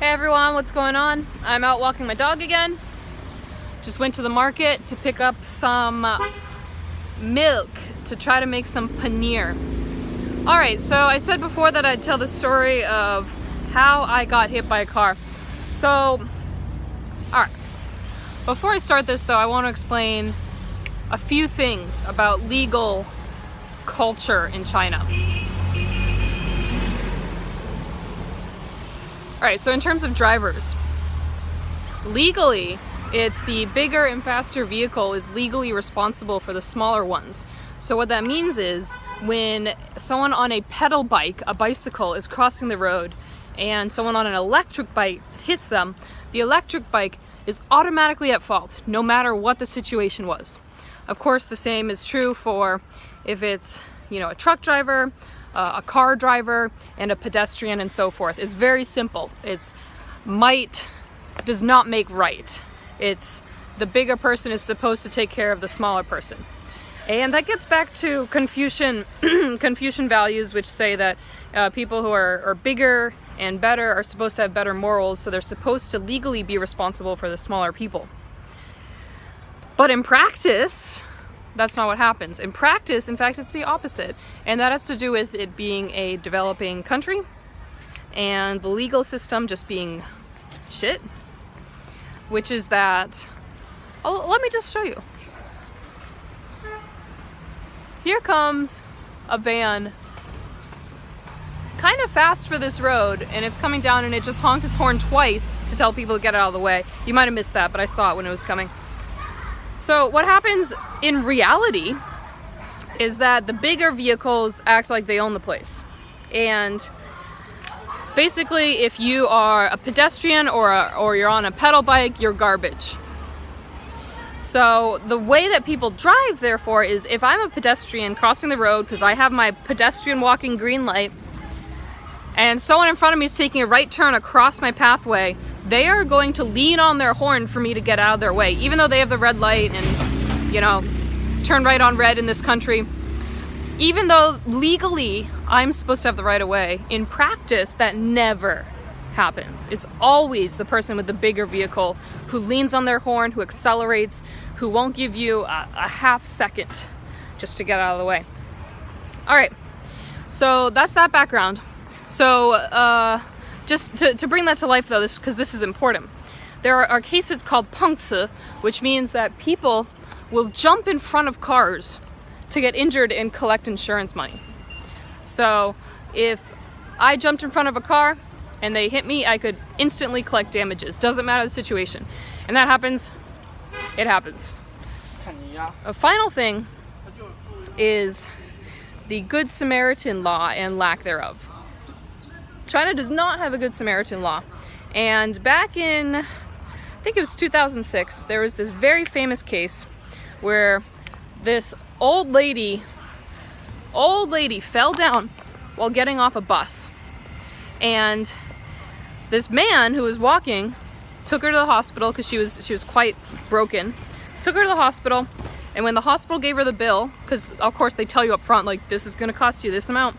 Hey everyone, what's going on? I'm out walking my dog again. Just went to the market to pick up some milk to try to make some paneer. Alright, so I said before that I'd tell the story of how I got hit by a car. So, alright. Before I start this though, I want to explain a few things about legal culture in China. Alright, so in terms of drivers, legally, it's the bigger and faster vehicle is legally responsible for the smaller ones. So what that means is when someone on a pedal bike, a bicycle, is crossing the road and someone on an electric bike hits them, the electric bike is automatically at fault, no matter what the situation was. Of course, the same is true for if it's, a truck driver, a car driver, and a pedestrian, and so forth. It's very simple. It's might does not make right. It's the bigger person is supposed to take care of the smaller person. And that gets back to Confucian values, which say that people who are bigger and better are supposed to have better morals, so they're supposed to legally be responsible for the smaller people. But in practice, that's not what happens. In practice, in fact, it's the opposite. And that has to do with it being a developing country and the legal system just being shit. Which is that... Oh, let me just show you. Here comes a van kind of fast for this road, and it's coming down, and it just honked its horn twice to tell people to get out of the way. You might have missed that, but I saw it when it was coming. So what happens in reality is that the bigger vehicles act like they own the place. And basically, if you are a pedestrian or you're on a pedal bike, you're garbage. So the way that people drive, therefore, is if I'm a pedestrian crossing the road because I have my pedestrian walking green light and someone in front of me is taking a right turn across my pathway, they are going to lean on their horn for me to get out of their way, even though they have the red light and, turn right on red in this country. Even though legally I'm supposed to have the right of way, in practice that never happens. It's always the person with the bigger vehicle who leans on their horn, who accelerates, who won't give you a half second just to get out of the way. All right, so that's that background. So just to bring that to life though, because this is important, there are cases called pengci, which means that people will jump in front of cars to get injured and collect insurance money. So if I jumped in front of a car and they hit me, I could instantly collect damages. Doesn't matter the situation. And that happens, it happens. A final thing is the Good Samaritan law and lack thereof. China does not have a Good Samaritan law. And back in, I think it was 2006, there was this very famous case where this old lady fell down while getting off a bus. And this man who was walking took her to the hospital because she was quite broken. Took her to the hospital, and when the hospital gave her the bill, because of course they tell you up front, like, this is going to cost you this amount,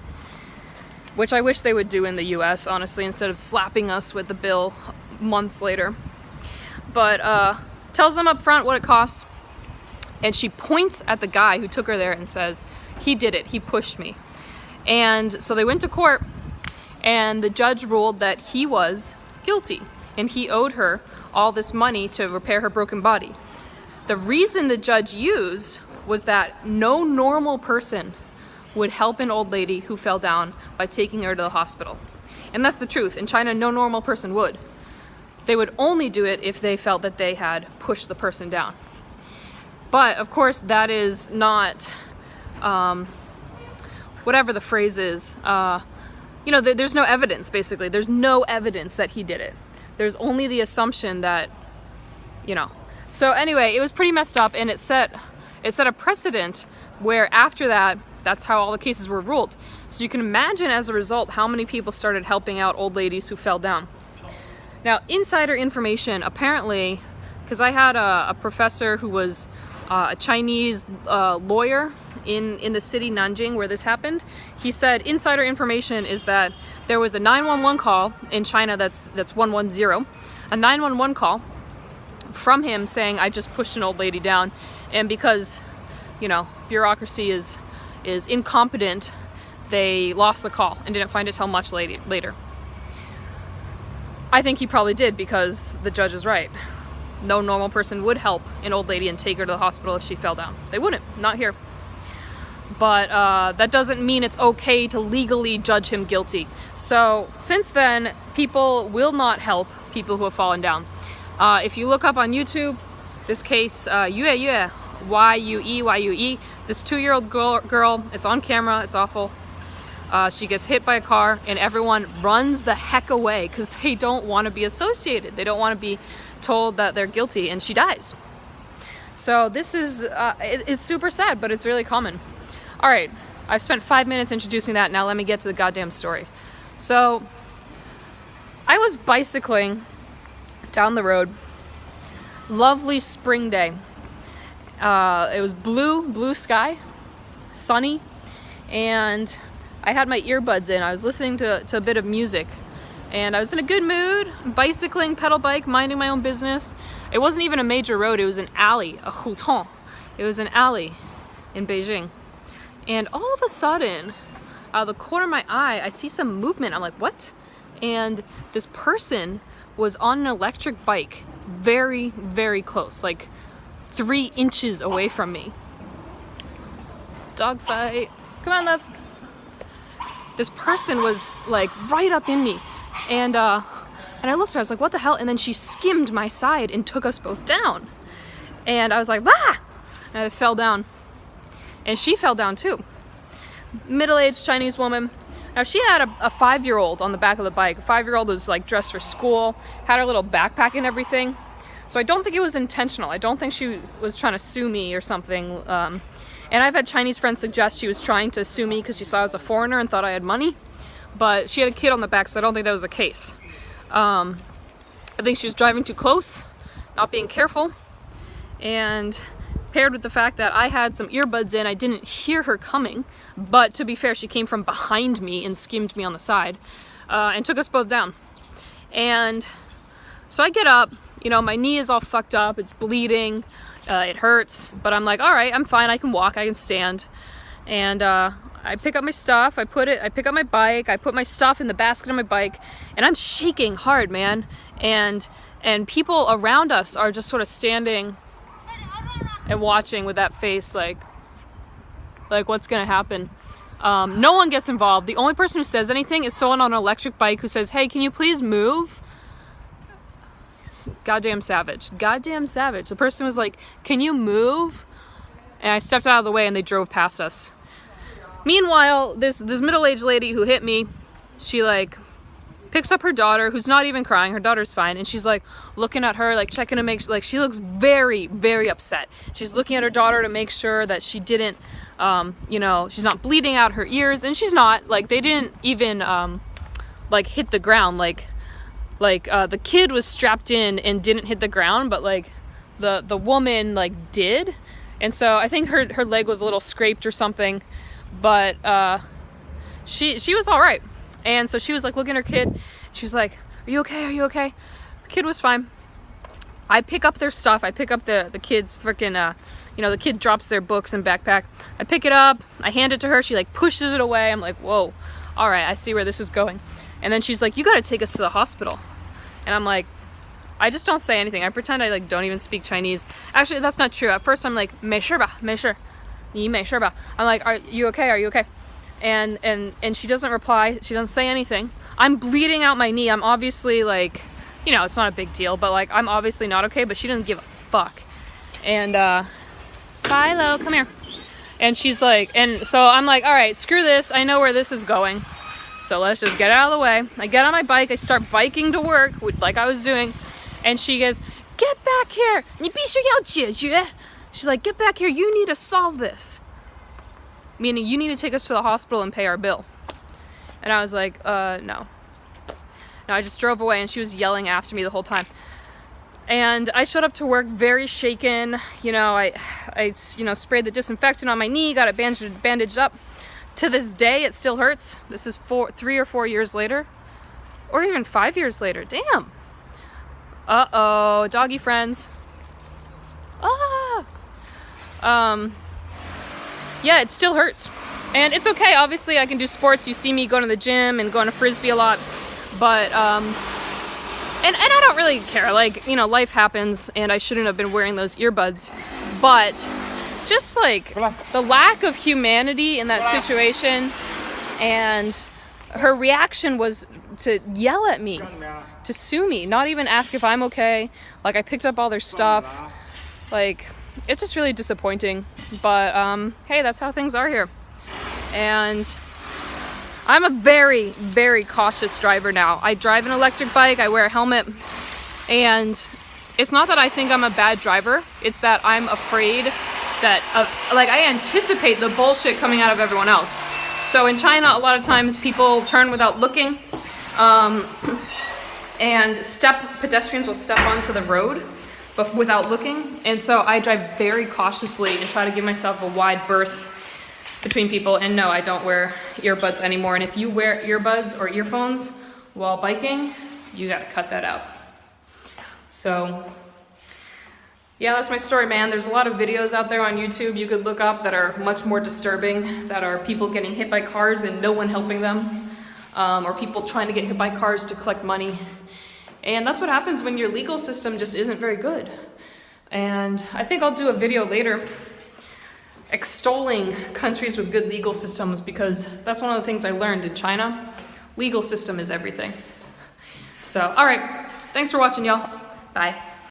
which I wish they would do in the US, honestly, instead of slapping us with the bill months later. But tells them up front what it costs, and she points at the guy who took her there and says, "He did it, he pushed me." And so they went to court, and the judge ruled that he was guilty, and he owed her all this money to repair her broken body. The reason the judge used was that no normal person would help an old lady who fell down by taking her to the hospital. And that's the truth. In China, no normal person would. They would only do it if they felt that they had pushed the person down. But, of course, that is not, whatever the phrase is, there's no evidence, basically. There's no evidence that he did it. There's only the assumption that, So anyway, it was pretty messed up, and it set a precedent where after that, that's how all the cases were ruled. So you can imagine as a result how many people started helping out old ladies who fell down. Now, insider information, apparently, because I had a professor who was a Chinese lawyer in the city Nanjing where this happened. He said insider information is that there was a 911 call in China that's 110, a 911 call from him saying, I just pushed an old lady down, and because, you know, bureaucracy is incompetent, they lost the call and didn't find it till much later. I think he probably did, because the judge is right. No normal person would help an old lady and take her to the hospital if she fell down. They wouldn't, not here. But that doesn't mean it's okay to legally judge him guilty. So since then, people will not help people who have fallen down. If you look up on YouTube, this case, Yue, Y-U-E, this 2-year-old girl, it's on camera, it's awful. She gets hit by a car and everyone runs the heck away because they don't want to be associated. They don't want to be told that they're guilty, and she dies. So this is, it's super sad, but it's really common. All right, I've spent 5 minutes introducing that. Now let me get to the goddamn story. So I was bicycling down the road. Lovely spring day. It was blue sky, sunny, and I had my earbuds in. I was listening to a bit of music, and I was in a good mood, bicycling, pedal bike, minding my own business. It wasn't even a major road, it was an alley, a huton. It was an alley in Beijing. And all of a sudden, out of the corner of my eye, I see some movement. I'm like, what? And this person was on an electric bike, very, very close, like 3 inches away from me. Dog fight. Come on, love. This person was like right up in me. And I looked at her, I was like, what the hell? And then she skimmed my side and took us both down. And I was like, ah! And I fell down. And she fell down too. Middle-aged Chinese woman. Now she had a 5-year-old on the back of the bike. A 5-year-old was like dressed for school, had her little backpack and everything. So I don't think it was intentional. I don't think she was trying to sue me or something. And I've had Chinese friends suggest she was trying to sue me because she saw I was a foreigner and thought I had money. But she had a kid on the back, so I don't think that was the case. I think she was driving too close, not being careful. And paired with the fact that I had some earbuds in, I didn't hear her coming. But to be fair, she came from behind me and skimmed me on the side and took us both down. And so I get up, you know, my knee is all fucked up, it's bleeding, it hurts, but I'm like, all right, I'm fine, I can walk, I can stand. And I pick up my stuff, I pick up my bike, I put my stuff in the basket of my bike, and I'm shaking hard, man. And people around us are just sort of standing and watching with that face, like what's gonna happen? No one gets involved. The only person who says anything is someone on an electric bike who says, hey, can you please move? Goddamn savage. Goddamn savage. The person was like, can you move? And I stepped out of the way and they drove past us. Meanwhile, this middle-aged lady who hit me, she like picks up her daughter, who's not even crying, her daughter's fine, and she's like looking at her, like checking to make sure, like she looks very, very upset. She's looking at her daughter to make sure that she didn't, you know, she's not bleeding out her ears, and she's not, like they didn't even like hit the ground, like the kid was strapped in and didn't hit the ground, but like the woman like did. And so I think her leg was a little scraped or something, but she was all right. And so she was like looking at her kid. She was like, are you okay? Are you okay? The kid was fine. I pick up their stuff. I pick up the kids freaking, you know, the kid drops their books and backpack. I pick it up. I hand it to her. She like pushes it away. I'm like, whoa, all right, I see where this is going. And then she's like, you got to take us to the hospital. And I'm like, I just don't say anything. I pretend I like don't even speak Chinese. Actually, that's not true. At first I'm like, 没事吧,没事,你没事吧? I'm like, are you okay? Are you okay? And she doesn't reply. She doesn't say anything. I'm bleeding out my knee. I'm obviously like, you know, it's not a big deal, but like I'm obviously not okay, but she doesn't give a fuck. And Philo, come here. And she's like, and so I'm like, all right, screw this. I know where this is going. So let's just get out of the way. I get on my bike. I start biking to work like I was doing. And she goes, get back here. 你必须要解决. She's like, get back here. You need to solve this. Meaning you need to take us to the hospital and pay our bill. And I was like, no. No, I just drove away and she was yelling after me the whole time. And I showed up to work very shaken. You know, I I sprayed the disinfectant on my knee, got it bandaged up. To this day, it still hurts. This is 3 or 4 years later, or even 5 years later. Damn. Uh-oh, doggy friends. Ah. Yeah, it still hurts. And it's okay, obviously I can do sports. You see me going to the gym and going to Frisbee a lot. But, and I don't really care. Like, life happens and I shouldn't have been wearing those earbuds. But just like the lack of humanity in that situation, and her reaction was to yell at me, to sue me, not even ask if I'm okay. Like, I picked up all their stuff. Like, it's just really disappointing. But hey, that's how things are here. And I'm a very, very cautious driver now. I drive an electric bike, I wear a helmet, and it's not that I think I'm a bad driver, it's that I'm afraid that, I anticipate the bullshit coming out of everyone else. So in China, a lot of times people turn without looking, and pedestrians will step onto the road but without looking. And so I drive very cautiously and try to give myself a wide berth between people. And no, I don't wear earbuds anymore. And if you wear earbuds or earphones while biking, you gotta cut that out. So yeah, that's my story, man. There's a lot of videos out there on YouTube you could look up that are much more disturbing, that are people getting hit by cars and no one helping them, or people trying to get hit by cars to collect money. And that's what happens when your legal system just isn't very good. And I think I'll do a video later extolling countries with good legal systems, because that's one of the things I learned in China. Legal system is everything. So, all right. Thanks for watching, y'all. Bye.